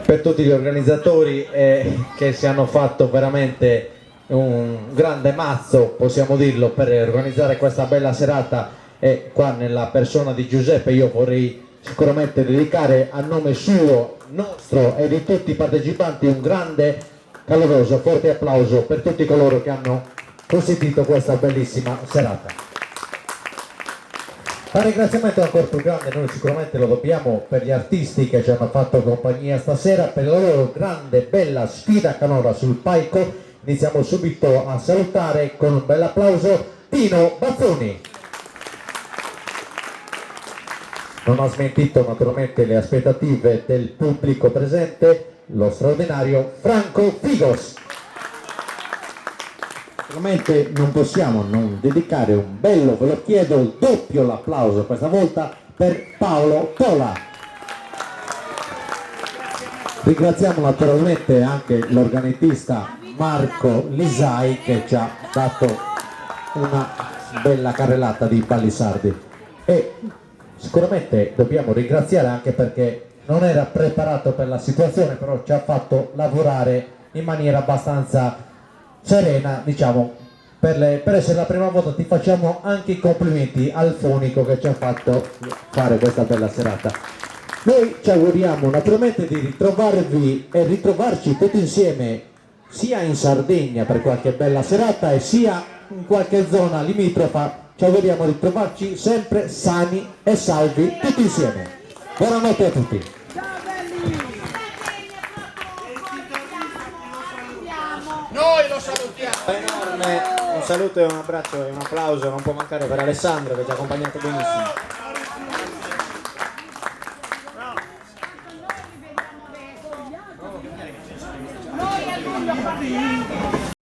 per tutti gli organizzatori che si hanno fatto veramente un grande mazzo, possiamo dirlo, per organizzare questa bella serata, e qua nella persona di Giuseppe io vorrei sicuramente dedicare a nome suo, nostro e di tutti i partecipanti un grande, caloroso, forte applauso per tutti coloro che hanno consentito questa bellissima serata. Un ringraziamento ancora più grande noi sicuramente lo dobbiamo per gli artisti che ci hanno fatto compagnia stasera, per la loro grande bella sfida canora sul palco. Iniziamo subito a salutare con un bel applauso Tino Bazzoni. Non ha smentito naturalmente le aspettative del pubblico presente lo straordinario Franco Figos. Naturalmente non possiamo non dedicare un bello, ve lo chiedo, doppio l'applauso questa volta per Paolo Tola. Ringraziamo naturalmente anche l'organizzista Marco Lisai che ci ha dato una bella carrellata di balli sardi, e sicuramente dobbiamo ringraziare anche perché non era preparato per la situazione, però ci ha fatto lavorare in maniera abbastanza serena, diciamo, per essere la prima volta. Ti facciamo anche i complimenti al fonico che ci ha fatto fare questa bella serata. Noi ci auguriamo naturalmente di ritrovarvi e ritrovarci tutti insieme sia in Sardegna per qualche bella serata e sia in qualche zona limitrofa. Ci auguriamo di trovarci sempre sani e salvi tutti insieme. Buonanotte a tutti. Noi lo salutiamo. Enorme, un saluto e un abbraccio e un applauso non può mancare per Alessandro che ci ha accompagnato benissimo. Noi a luglio